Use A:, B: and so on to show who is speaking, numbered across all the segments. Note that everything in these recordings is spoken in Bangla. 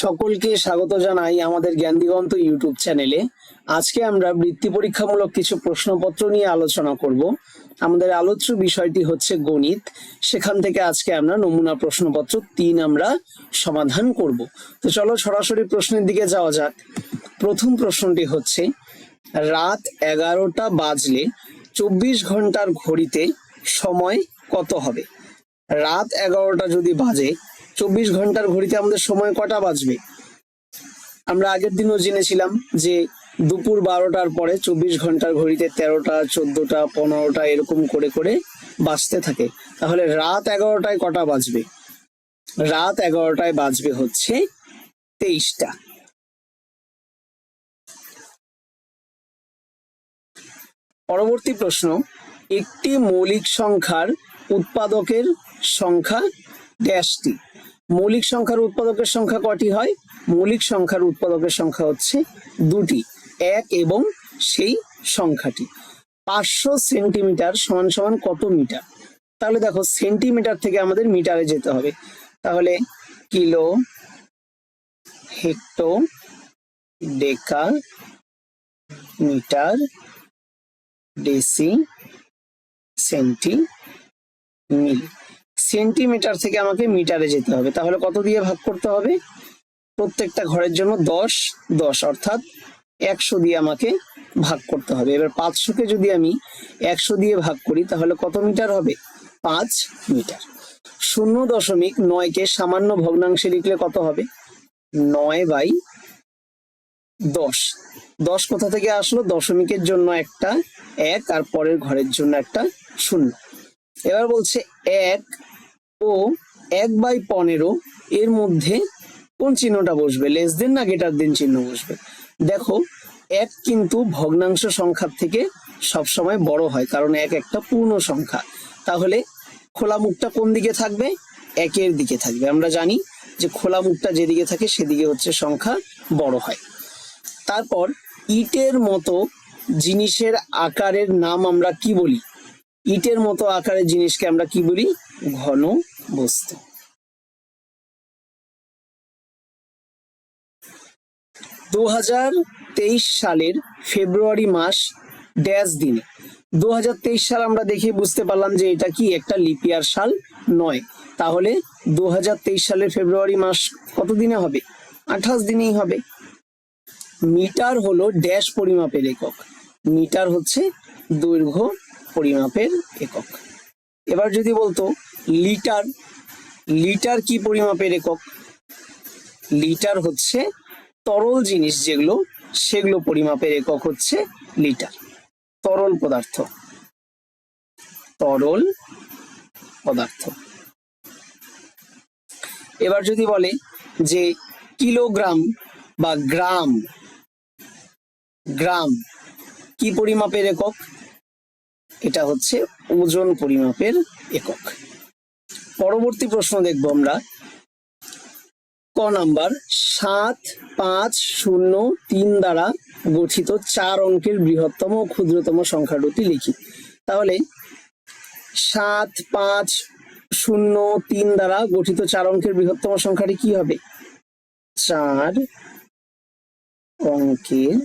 A: সকলকে স্বাগত জানাই আমাদের জ্ঞান দিগন্ত ইউটিউব চ্যানেলে। আজকে আমরা বৃত্তি পরীক্ষামূলক কিছু প্রশ্নপত্র নিয়ে আলোচনা করব। আমাদের আলোচ্য বিষয়টি হচ্ছে গণিত। সেখান থেকে আজকে আমরা নমুনা প্রশ্নপত্র 3 আমরা সমাধান করব। তো চলো সরাসরি প্রশ্নের দিকে যাওয়া যাক। প্রথম প্রশ্নটি হচ্ছে, রাত 11টা বাজলে 24 ঘন্টার ঘড়িতে সময় কত হবে? রাত 11টা যদি বাজে, 24 ঘন্টার ঘড়িতে আমাদের সময় কটা বাজবে? আমরা আগের দিনও জেনেছিলাম যে দুপুর 12টার পরে 24 ঘন্টার ঘড়িতে 13টা, 14টা, 15টা এরকম করে করে বাজতে থাকে। তাহলে রাত 11টায় কটা বাজবে? রাত 11টায় বাজবে হচ্ছে 23টা। পরবর্তী প্রশ্ন, একটি মৌলিক সংখ্যার উৎপাদকের সংখ্যা ড্যাশটি। মৌলিক সংখ্যার উৎপাদকের সংখ্যা কটি হয়? মৌলিক সংখ্যার উৎপাদকের সংখ্যা হচ্ছে 2টি, 1 এবং সেই সংখ্যাটি। 500 সেন্টিমিটার সমান সমান কত মিটার? তাহলে দেখো, সেন্টিমিটার থেকে আমাদের মিটারে যেতে হবে। তাহলে কিলো, হেক্টো, ডেকা, মিটার, ডেসি, সেন্টি, মিলি। সেন্টিমিটার থেকে আমাকে মিটারে যেতে হবে। তাহলে কত দিয়ে ভাগ করতে হবে? প্রত্যেকটা ঘরের জন্য 10 10, অর্থাৎ 100 দিয়ে আমাকে ভাগ করতে হবে। এবার 500কে যদি আমি 100 দিয়ে ভাগ করি তাহলে কত মিটার হবে? 5 মিটার। 0.9কে সামান্য ভগ্নাংশে লিখলে কত হবে? 9/10। 10 কোথা থেকে আসলো? দশমিকের জন্য একটা 1 আর পরের ঘরের জন্য একটা 0। এবার বলছে 1 ও 1/15 এর মধ্যে কোন চিহ্নটা বসবে? লেস দেন না গ্রেটার দেন চিহ্ন বসবে। দেখো, 1 কিন্তু ভগ্নাংশ সংখ্যার থেকে সবসময় বড় হয়, কারণ 1 একটা পূর্ণ সংখ্যা। তাহলে খোলা মুখটা কোন দিকে থাকবে? 1-এর দিকে থাকবে। আমরা জানি যে খোলা মুখটা যেদিকে থাকে সেদিকে হচ্ছে সংখ্যা বড় হয়। তারপর ইটের মতো জিনিসের আকারের নাম আমরা কি বলি? ইটের মতো আকারের জিনিসকে আমরা কি বলি? ঘন বস্তু। দু 2023 সালের ফেব্রুয়ারি মাস ড্যাশ দিনে। 2023 সাল আমরা দেখে বুঝতে পারলাম যে এটা কি একটা লিপ ইয়ার সাল নয়। তাহলে 2023 সালের ফেব্রুয়ারি মাস কত দিনে হবে? 28 দিনেই হবে। মিটার হলো ড্যাশ পরিমাপের একক। মিটার হচ্ছে দৈর্ঘ্য পরিমাপের একক। এবার যদি বলতো লিটার, লিটার কি পরিমাপের একক? লিটার হচ্ছে তরল জিনিস যেগুলো, সেগুলো পরিমাপের একক হচ্ছে লিটার। তরল পদার্থ, তরল পদার্থ। এবার যদি বলে যে কিলোগ্রাম বা গ্রাম, গ্রাম কি পরিমাপের একক? এটা হচ্ছে ওজন পরিমাপের একক। পরবর্তী প্রশ্ন দেখবো আমরা ক নাম্বার, 7503 দ্বারা গঠিত 4 অঙ্কের বৃহত্তম ও ক্ষুদ্রতম সংখ্যা দুটি লিখি। তাহলে 7503 দ্বারা গঠিত 4 অঙ্কের বৃহত্তম সংখ্যাটি কি হবে? 4 অঙ্কের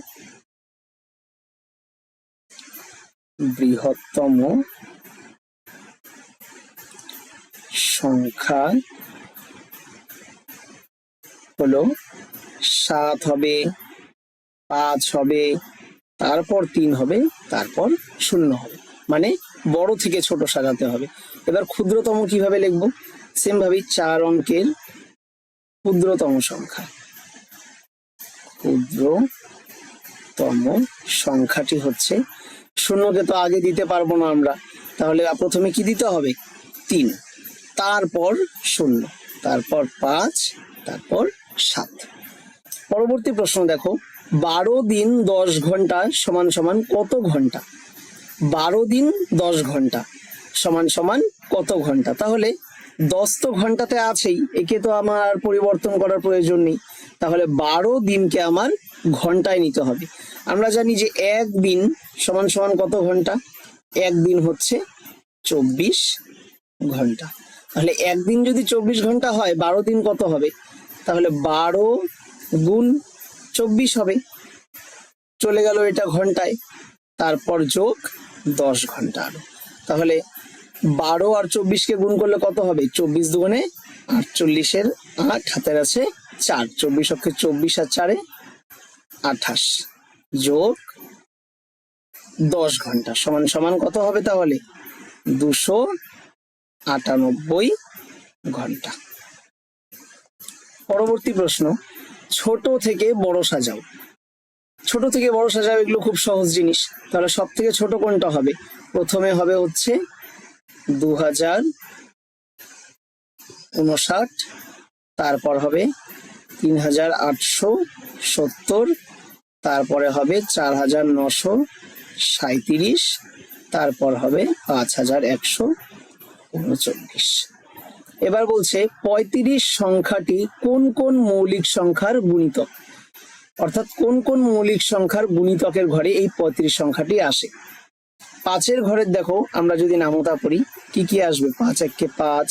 A: বৃহত্তম সংখ্যা হলো 7 হবে, 5 হবে, তারপর 3 হবে, তারপর 0 হবে। মানে বড় থেকে ছোট সাজাতে হবে। এবার ক্ষুদ্রতম কিভাবে লিখবো? সেম ভাবে 4 অঙ্কের ক্ষুদ্রতম সংখ্যা। ক্ষুদ্রতম সংখ্যাটি হচ্ছে, 0কে তো আগে দিতে পারবো না আমরা, তাহলে প্রথমে কি দিতে হবে? 3, তারপর 0, তারপর 5, তারপর 7। পরবর্তী প্রশ্ন দেখো, 12 দিন 10 ঘন্টা সমান সমান কত ঘন্টা? 12 দিন 10 ঘন্টা সমান সমান কত ঘন্টা? তাহলে 10 তো ঘন্টাতে আছেই, একে তো আমার পরিবর্তন করার প্রয়োজন নেই। তাহলে 12 দিনকে আমার ঘন্টায় নিতে হবে। আমরা জানি যে 1 দিন সমান সমান কত ঘন্টা? 1 দিন হচ্ছে 24 ঘন্টা। তাহলে 1 দিন যদি 24 ঘন্টা হয়, 12 দিন কত হবে? তাহলে 12 গুণ 24 হবে, চলে গেল এটা ঘন্টায়, তারপর যোগ 10 ঘন্টা আরো। তাহলে 12 আর 24-কে গুণ করলে কত হবে? 24 দুগুণে 48, 8 হাতের আছে 4, 24 অক্ষে 24 আর 4-এ 28 যোগ 10 ঘন্টা সমান সমান কত হবে? তাহলে 298 ঘন্টা। পরবর্তী প্রশ্ন, ছোট থেকে বড় সাজাও। ছোট থেকে বড় সাজাও, এগুলো খুব সহজ জিনিস। তাহলে সব থেকে ছোট কোনটা হবে? প্রথমে হবে হচ্ছে 2059, তারপর হবে 3870, তারপরে হবে 4937, তারপর হবে 5139। এবার বলছে 35 সংখ্যাটি কোন কোন মৌলিক সংখ্যার গুণিতক, অর্থাৎ কোন কোন মৌলিক সংখ্যার গুণিতকের ঘরে এই 35 সংখ্যাটি আসে। 5-এর ঘরের দেখো, আমরা যদি নামতা পড়ি কি কি আসবে? 5 একে 5,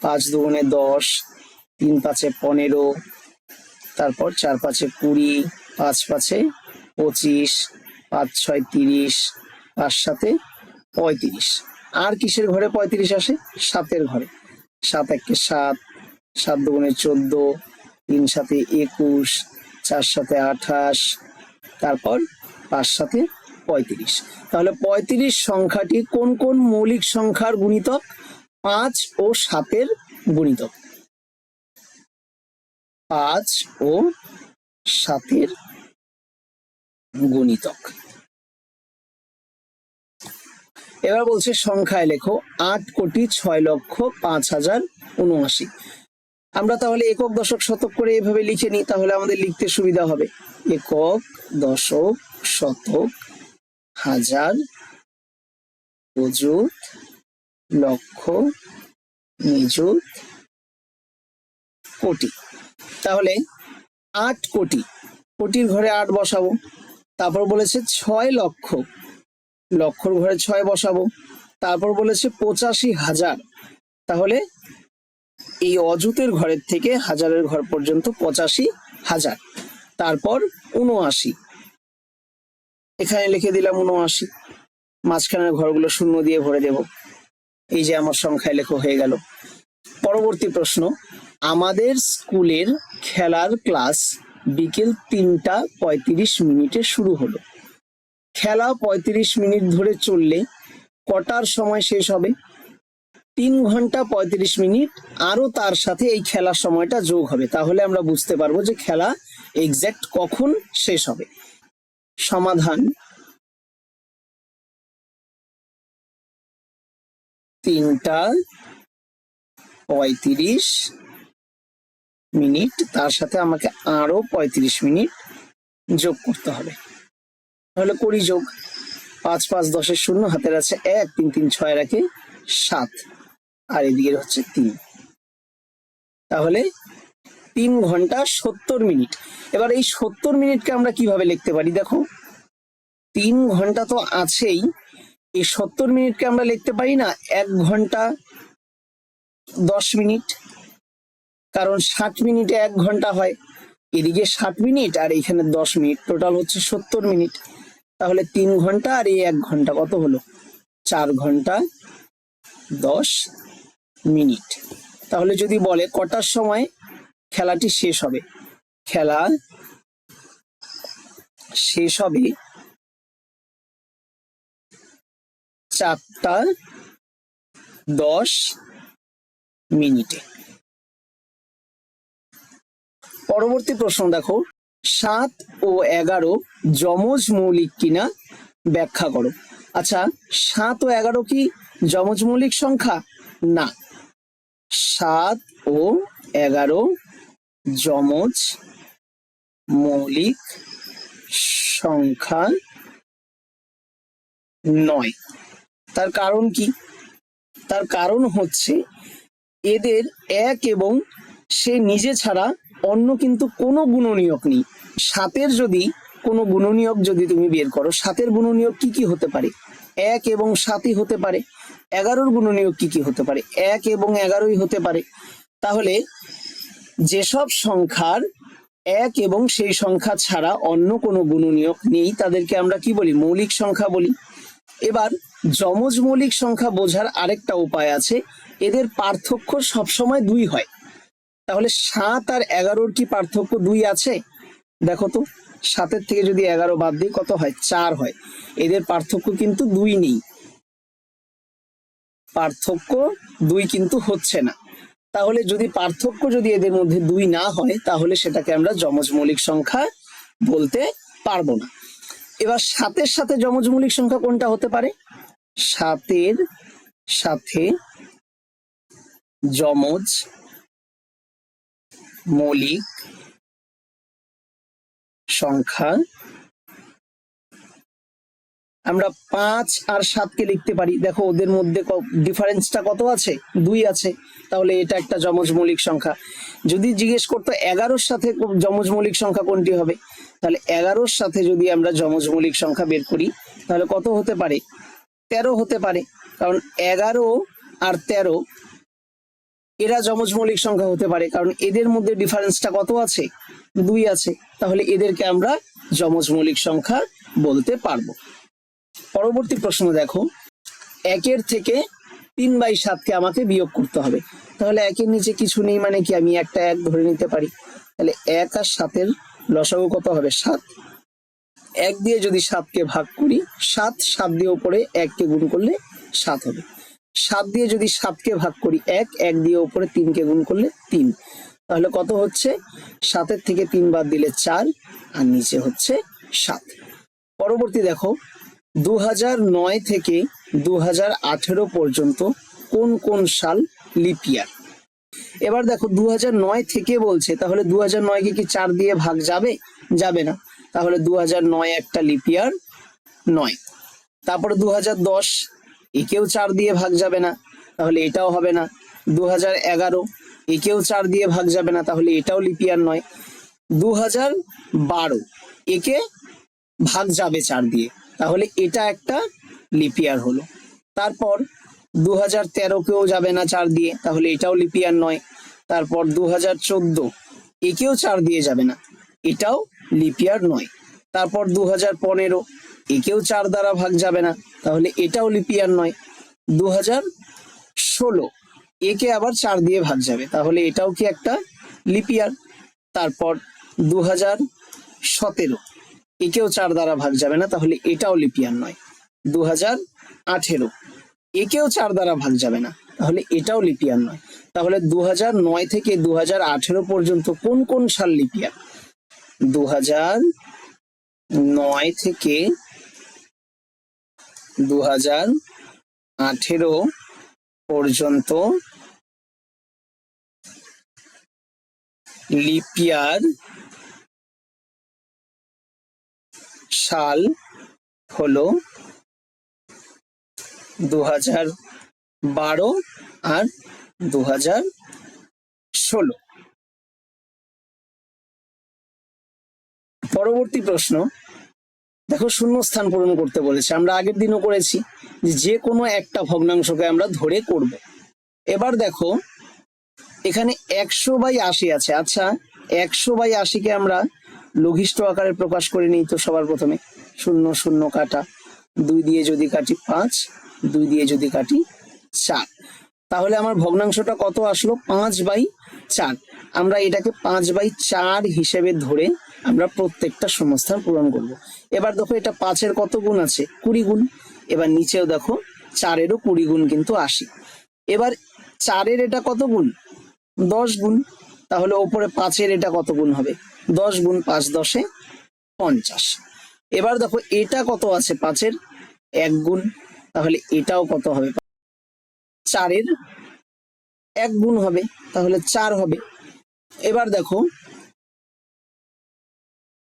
A: 5 দুগুণে 10, 3 5-এ 15, তারপর 4 5-এ 20, 5 5-এ 25, 5 6 30, 5 7-এ 35। আর কিসের ঘরে 35 আসে? 7-এর ঘরে। 7 একে 7, 7 দুগুণে 14, 3 7-এ 21, 4 7-এ 28, তারপর 5 7-এ 35। তাহলে 35 সংখ্যাটি কোন কোন মৌলিক সংখ্যার গুণিতক? 5 ও 7-এর গুণিতক। 5 ও 7-এর গুণিতক। এবার বলছে সংখ্যায় লেখো 8,06,05,079। আমরা তাহলে একক দশক শতক করে এভাবে লিখে নিই, তাহলে আমাদের লিখতে সুবিধা হবে। একক দশক শতক হাজার অযুত লক্ষ নিযুত কোটি। তাহলে 8 কোটি, কোটির ঘরে 8 বসাবো। তারপর বলেছে 6 লক্ষ, লক্ষর ঘরে 6 বসাবো। তারপর বলেছে 85,000, তাহলে এই অযুতের ঘরের থেকে হাজারের ঘর পর্যন্ত 85,000। তারপর 79, এখানে লিখে দিলাম 79, মাঝখানের ঘরগুলো শূন্য দিয়ে ভরে দেব। এই যে আমার সংখ্যায় লেখা হয়ে গেল। পরবর্তী প্রশ্ন, আমাদের স্কুলের খেলার ক্লাস বিকেল 3:35 শুরু হলো। খেলা 35 মিনিট ধরে চললে কটার সময় শেষ হবে? 3 ঘন্টা 35 মিনিট আরো তার সাথে এই খেলার সময়টা যোগ হবে, তাহলে আমরা বুঝতে পারবো যে খেলা এক্সাক্ট কখন শেষ হবে। সমাধান, 3:35 মিনিট, তার সাথে আমাকে আরো 35 মিনিট যোগ করতে হবে। তাহলে করি যোগ। 5 5 10-এর শূন্য, হাতের আছে 1, 3 3 6 রাখে 7, আর এদিকে হচ্ছে 3। তাহলে 3 ঘন্টা 70 মিনিট। এবার এই 70 মিনিটকে আমরা কিভাবে লিখতে পারি? দেখো 3 ঘন্টা তো আছেই, এই 70 মিনিটকে আমরা লিখতে পারি না 1 ঘন্টা 10 মিনিট, কারণ 60 মিনিটে 1 ঘন্টা হয়। এদিকে 60 মিনিট আর এখানে 10 মিনিট, টোটাল হচ্ছে 70 মিনিট। তাহলে 3 ঘন্টা আর এই 1 ঘন্টা কত হলো? 4 ঘন্টা 10 মিনিট। তাহলে যদি বলে কটার সময় খেলাটি শেষ হবে, খেলা শেষ হবে 4:10 মিনিটে। পরবর্তী প্রশ্ন দেখো, 7 ও 11 যমজ মৌলিক কিনা ব্যাখ্যা করো। আচ্ছা, 7 ও 11 কি যমজ মৌলিক সংখ্যা? না, 7 ও 11 যমজ মৌলিক সংখ্যা নয়। তার কারণ কি? তার কারণ হচ্ছে এদের এক এবং সে নিজে ছাড়া অন্য কিন্তু কোনো গুণনীয়ক নেই। 7-এর যদি কোনো গুণনীয়ক যদি তুমি বের করো, 7-এর গুণনীয়ক কি কি হতে পারে? 1 এবং 7-ই হতে পারে। 11-র গুণনীয়ক কি কি হতে পারে? 1 এবং 11-ই হতে পারে। তাহলে যেসব সংখ্যার এক এবং সেই সংখ্যা ছাড়া অন্য কোনো গুণনীয়ক নেই তাদেরকে আমরা কি বলি? মৌলিক সংখ্যা বলি। এবার যমজ মৌলিক সংখ্যা বোঝার আরেকটা উপায় আছে, এদের পার্থক্য সবসময় 2 হয়। তাহলে 7 আর 11-র কি পার্থক্য 2 আছে? দেখো তো, 7-এর থেকে যদি 11 বাদ দিই কত হয়? 4 হয়। এদের পার্থক্য কিন্তু 2 নেই, পার্থক্য 2 কিন্তু হচ্ছে না। তাহলে যদি পার্থক্য যদি এদের মধ্যে 2 না হয় তাহলে সেটাকে আমরা যমজ মৌলিক সংখ্যা বলতে পারবো না। এবার 7-এর সাথে যমজ মৌলিক সংখ্যা কোনটা হতে পারে? 7-এর সাথে যমজ মৌলিক সংখ্যা আমরা 5 আর 7-কে লিখতে পারি। দেখো ওদের মধ্যে ডিফারেন্সটা কত আছে? 2 আছে। তাহলে এটা একটা যমজ মৌলিক সংখ্যা। যদি জিজ্ঞেস করতো 11-র সাথে যমজ মৌলিক সংখ্যা কোনটি হবে, তাহলে 11-র সাথে যদি আমরা যমজ মৌলিক সংখ্যা বের করি তাহলে কত হতে পারে? 13 হতে পারে। কারণ 11 আর 13 এরা যমজ মৌলিক সংখ্যা হতে পারে, কারণ এদের মধ্যে ডিফারেন্সটা কত আছে? 2 আছে। তাহলে এদেরকে আমরা যমজ মৌলিক সংখ্যা বলতে পারবো। পরবর্তী প্রশ্ন দেখো, 1-এর থেকে 3/7-কে আমাকে বিয়োগ করতে হবে। তাহলে 1-এর নিচে কিছু নেই মানে কি, আমি একটা 1 ধরে নিতে পারি। তাহলে 1 আর 7-এর লসাগু কত হবে? 7। 1 দিয়ে যদি 7-কে ভাগ করি 7, 7 দিয়ে উপরে 1-কে গুণ করলে 7 হবে। 7 দিয়ে যদি 7-কে ভাগ করি 1, 1 দিয়ে উপরে 3-কে গুণ করলে 3। তাহলে কত হচ্ছে? 7-এর থেকে 3 বাদ দিলে 4 আর নিচে হচ্ছে 7। পরবর্তী দেখো, 2009 থেকে 2018 পর্যন্ত কোন কোন সাল লিপ ইয়ার? এবার দেখো 2009 থেকে বলছে, তাহলে 2009-কে কি 4 দিয়ে ভাগ যাবে? যাবে না। তাহলে 2009 একটা লিপ ইয়ার নয়। তারপরে 2010, একেও 4 দিয়ে ভাগ যাবে না, তাহলে এটাও হবে না। 2011, একেও 4 দিয়ে ভাগ যাবে না, তাহলে এটাও লিপ ইয়ার নয়। 2012, একে ভাগ যাবে 4 দিয়ে, তাহলে এটা একটা লিপ ইয়ার হলো। তারপর 2013-কেও যাবে না 4 দিয়ে, তাহলে এটাও লিপ ইয়ার নয়। তারপর 2014, একেও 4 দিয়ে যাবে না, এটাও লিপ ইয়ার নয়। তারপর 2015, একেও 4 দ্বারা ভাগ যাবে না, তাহলে এটাও লিপ ইয়ার নয়। 2016, একে আবার 4 দিয়ে ভাগ যাবে, তাহলে এটাও কি একটা লিপ ইয়ার। তারপর 2017, একেও 4 দ্বারা ভাগ যাবে না, তাহলে এটাও লিপ ইয়ার নয়। 2018, একেও 4 দ্বারা ভাগ যাবে না, তাহলে এটাও লিপ ইয়ার নয়। তাহলে 2009 থেকে 2018 পর্যন্ত কোন কোন সাল লিপ ইয়ার? 2009 থেকে 2018 পর্যন্ত লিপ ইয়ার সাল হলো 2012 আর 2016। পরবর্তী প্রশ্ন দেখো, শূন্যস্থান পূরণ করতে বলেছে। আমরা আগের দিনও করেছি যে কোনো একটা ভগ্নাংশকে আমরা ধরে করব। এবার দেখো এখানে 100/80 আছে। আচ্ছা, 100/80-কে আমরা লঘিষ্ঠ আকারে প্রকাশ করে নিই তো। সবার প্রথমে 0 0 কাটা, 2 দিয়ে যদি কাটি 5, 2 দিয়ে যদি কাটি 4, তাহলে আমার ভগ্নাংশটা কত আসলো? 5/4। আমরা এটাকে 5/4 হিসেবে ধরে আমরা প্রত্যেকটা শূন্যস্থান পূরণ করব। এবার দেখো এটা 5-এর কত গুণ আছে? 20 গুণ। এবার নিচেও দেখো 4-এরও 20 গুণ কিন্তু 80। এবার 4-এর এটা কত গুণ? 10 গুণ। তাহলে ওপরে 5-এর এটা কত গুণ হবে? 10 গুণ। 5 10-এ 50। এবার দেখো এটা কত আছে? 5-এর 1 গুণ। তাহলে এটাও কত হবে? 4-এর 1 গুণ হবে, তাহলে 4 হবে। এবার দেখো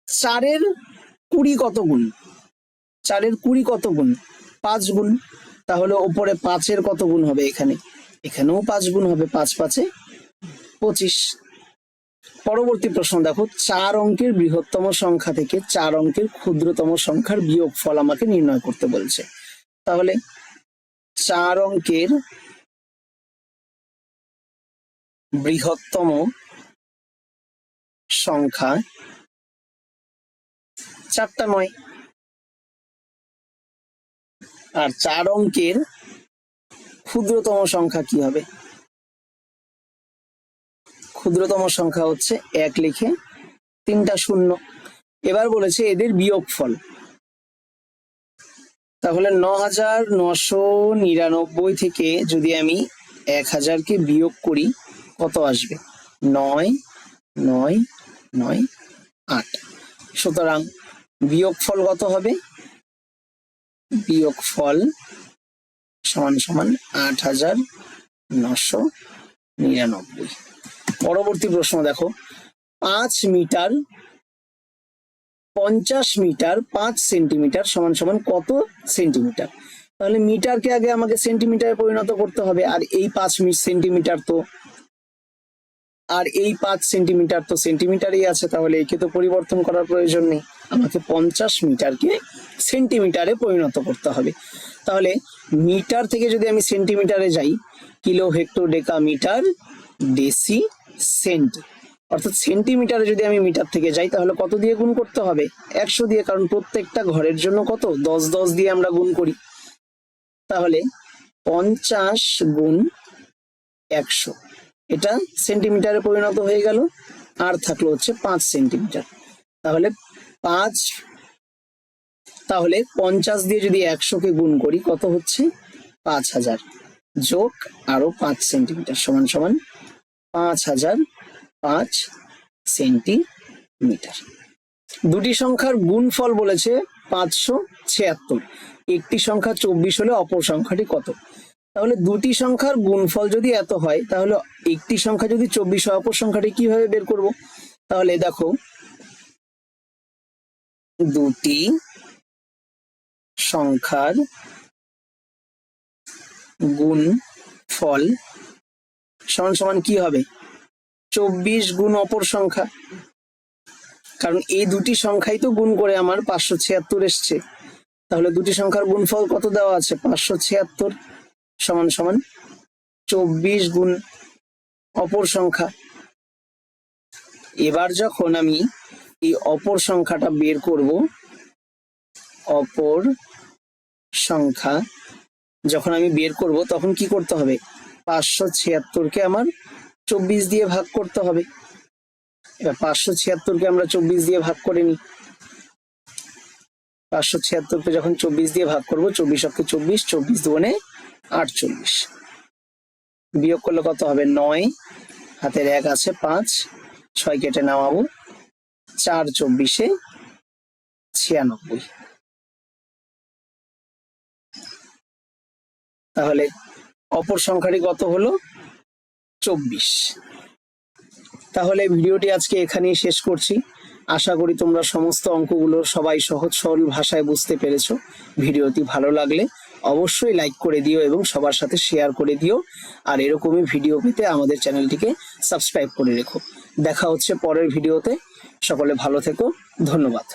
A: 4-এর 20 কত গুণ? 4-এর 20 কত গুণ? 5 গুণ। তাহলে ওপরে 5-এর কত গুণ হবে? এখানেও 5 গুণ হবে। 5 5-এ 25। পরবর্তী প্রশ্ন দেখো, 4 অঙ্কের বৃহত্তম সংখ্যা থেকে 4 অঙ্কের ক্ষুদ্রতম সংখ্যার বিয়োগফল আমাকে নির্ণয় করতে বলছে। তাহলে 4 অঙ্কের বৃহত্তম সংখ্যা 4টা 9, আর 4 অঙ্কের ক্ষুদ্রতম সংখ্যা কি হবে? ক্ষুদ্রতম সংখ্যা হচ্ছে 1 লিখে 3টা 0। এবার বলেছে এদের বিয়োগফল। তাহলে 9999 থেকে যদি আমি 1000কে বিয়োগ করি কত আসবে? 9 9 9 8। সুতরাং বিয়োগফল কত হবে? বিয়োগফল সমান সমান 8999। পরবর্তী প্রশ্ন দেখো, 5 মিটার 50 মিটার 5 সেন্টিমিটার সমান সমান কত সেন্টিমিটার? তাহলে মিটারকে আগে আমাকে সেন্টিমিটারে পরিণত করতে হবে, আর এই 5 সেন্টিমিটার তো সেন্টিমিটারই আছে, তাহলে একে তো পরিবর্তন করার প্রয়োজন নেই। আমাকে 50 মিটারকে সেন্টিমিটারে পরিণত করতে হবে। তাহলে মিটার থেকে যদি আমি সেন্টিমিটারে যাই, কিলো, হেক্টর, ডেকা, মিটার, ডেসি, সেন্ট, অর্থাৎ সেন্টিমিটারে যদি আমি মিটার থেকে যাই তাহলে কত দিয়ে গুণ করতে হবে? 100 দিয়ে, কারণ প্রত্যেকটা ঘরের জন্য কত 10 10 দিয়ে আমরা গুণ করি। তাহলে 50 গুণ 100, এটা সেন্টিমিটারে পরিণত হয়ে গেল। আর থাকলো হচ্ছে 5 সেন্টিমিটার। তাহলে 50 দিয়ে যদি 100কে গুণ করি কত হচ্ছে? 5000 যোগ আরো 5 সেন্টিমিটার সমান সমান 5005 সেন্টিমিটার। দুটি সংখ্যার গুণফল বলেছে 576। একটি সংখ্যা 24 হলে অপর সংখ্যাটি কত? তাহলে দুটি সংখ্যার গুণফল যদি এত হয় তাহলে একটি সংখ্যা যদি 24 হয় অপর সংখ্যাটি কিভাবে বের করব? তাহলে দেখো, দুটি সংখ্যার গুণফল সমান সমান কি হবে? 24 গুণ অপর সংখ্যা, কারণ এই দুটি সংখ্যাই তো গুণ করে আমার 576 এসছে। তাহলে দুটি সংখ্যার গুণফল কত দেওয়া আছে? 576 সমান সমান 24 গুণ অপর সংখ্যা। এবার যখন আমি এই অপর সংখ্যাটা বের করব, অপর সংখ্যা যখন আমি বের করব তখন কি করতে হবে? 576কে আমার 24 দিয়ে ভাগ করতে হবে। এবার 576কে আমরা 24 দিয়ে ভাগ করে নিই। 576কে যখন 24 দিয়ে ভাগ করব, 24 অক্ষে 24, 24 দুগুণে 48, বিয়োগ করলে কত হবে? 9, হাতের 1 আছে 5, 6 কেটে নামাবো, 4 24 96। তাহলে অপর সংখ্যাটি কত হলো? 24। তাহলে ভিডিওটি আজকে এখানেই শেষ করছি। আশা করি তোমরা সমস্ত অঙ্কগুলো সবাই সহজ সরল ভাষায় বুঝতে পেরেছো। ভিডিওটি ভালো লাগলে অবশ্যই লাইক করে দিও এবং সবার সাথে শেয়ার করে দিও। আর এরকমই ভিডিও পেতে আমাদের চ্যানেলটিকে সাবস্ক্রাইব করে রেখো। দেখা হচ্ছে পরের ভিডিওতে। সকলে ভালো থেকো, ধন্যবাদ।